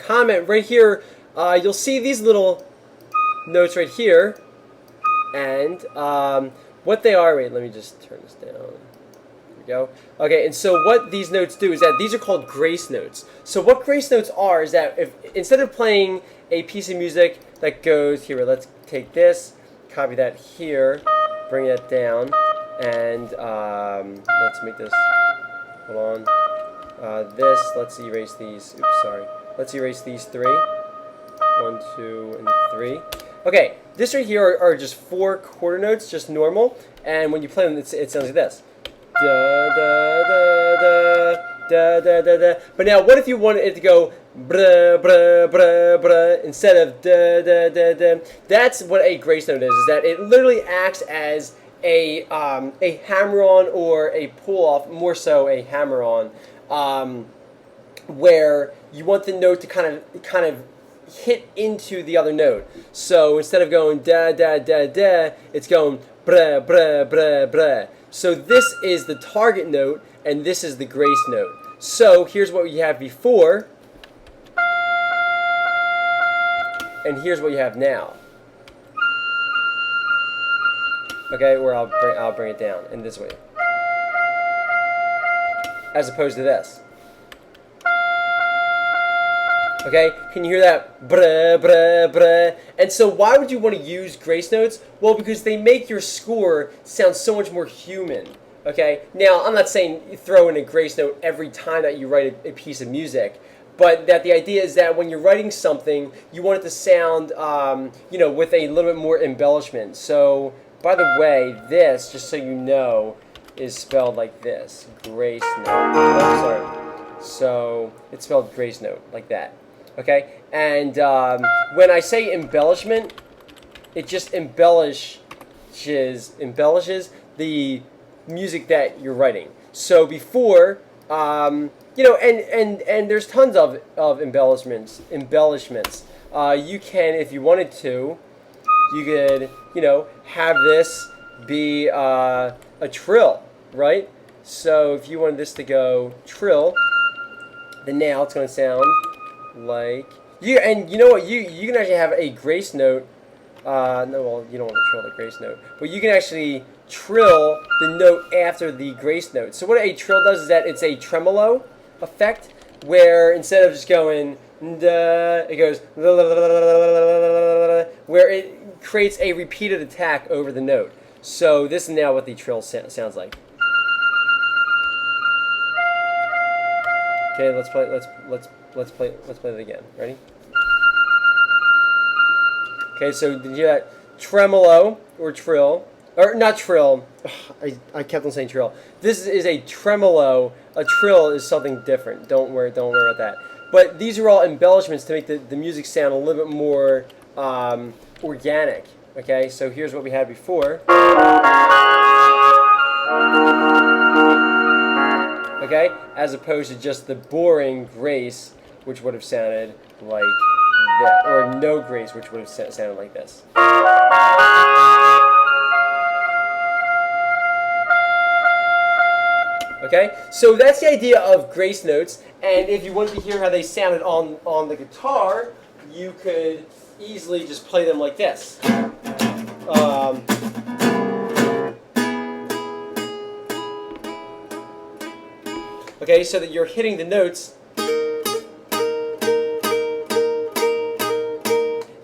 comment right here. You'll see these little notes right here, and what they are. Wait, let me just turn this down. There we go. Okay, and so what these notes do is that these are called grace notes. So what grace notes are is that if instead of playing a piece of music that goes here, let's take this, copy that here, bring that down, and let's make this. Hold on. This. Let's erase these. Oops, sorry. Let's erase these three. 1, 2, and 3. Okay, this right here are just 4 quarter notes, just normal, and when you play them, it sounds like this. Da da da da da da da da. But now, what if you wanted it to go bra bra bra bra instead of da da da da? That's what a grace note is that it literally acts as a hammer-on or a pull-off, more so a hammer-on, where you want the note to kind of hit into the other note. So instead of going da da da da, it's going bra bra bra bra. So this is the target note, and this is the grace note. So here's what we have before, and here's what you have now. Okay, where I'll bring it down in this way, as opposed to this. Okay, can you hear that? Bruh, bruh, bruh. And so why would you want to use grace notes? Well, because they make your score sound so much more human. Okay, now I'm not saying you throw in a grace note every time that you write a piece of music, but that the idea is that when you're writing something, you want it to sound, with a little bit more embellishment. So, by the way, this, just so you know, is spelled like this, grace note. Oh, sorry. So, it's spelled grace note, like that. Okay, and when I say embellishment, it just embellishes the music that you're writing. So before, and there's tons of embellishments. You can, if you wanted to, you could, have this be a trill, right? So if you wanted this to go trill, then now it's going to sound like you. And you know what? You can actually have a grace note. No, well, you don't want to trill the grace note, but you can actually trill the note after the grace note. So what a trill does is that it's a tremolo effect, where instead of just going da, it goes where it creates a repeated attack over the note. So this is now what the trill sounds like. Okay, let's play it again. Ready? Okay, so did you hear that? Tremolo or trill, or not trill. I kept on saying trill. This is a tremolo. A trill is something different. Don't worry about that. But these are all embellishments to make the music sound a little bit more organic. Okay, so here's what we had before. Okay, as opposed to just the boring grace, which would have sounded like that, or no grace, which would have sounded like this. Okay, so that's the idea of grace notes, and if you wanted to hear how they sounded on the guitar, you could easily just play them like this. Okay, so that you're hitting the notes,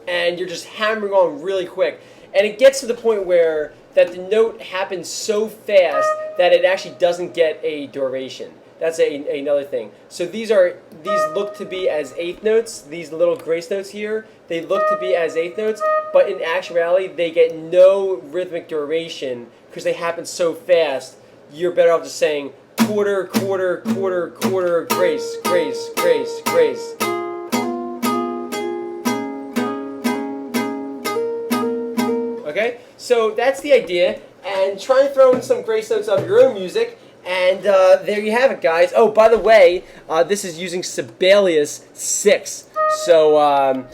and you're just hammering on really quick, and it gets to the point where that the note happens so fast that it actually doesn't get a duration. That's another thing. So these look to be as eighth notes. These little grace notes here, they look to be as eighth notes, but in actuality they get no rhythmic duration because they happen so fast. You're better off just saying quarter, quarter, quarter, quarter, grace, grace, grace, grace. Okay, so that's the idea, and try and throw in some grace notes of your own music, and there you have it, guys. Oh, by the way, this is using Sibelius 6, so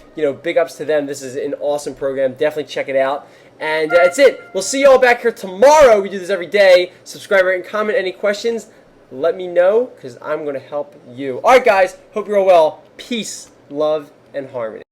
big ups to them. This is an awesome program. Definitely check it out. And that's it. We'll see you all back here tomorrow. We do this every day. Subscribe, rate, and comment. Any questions, let me know, because I'm going to help you. All right, guys. Hope you're all well. Peace. love, and harmony.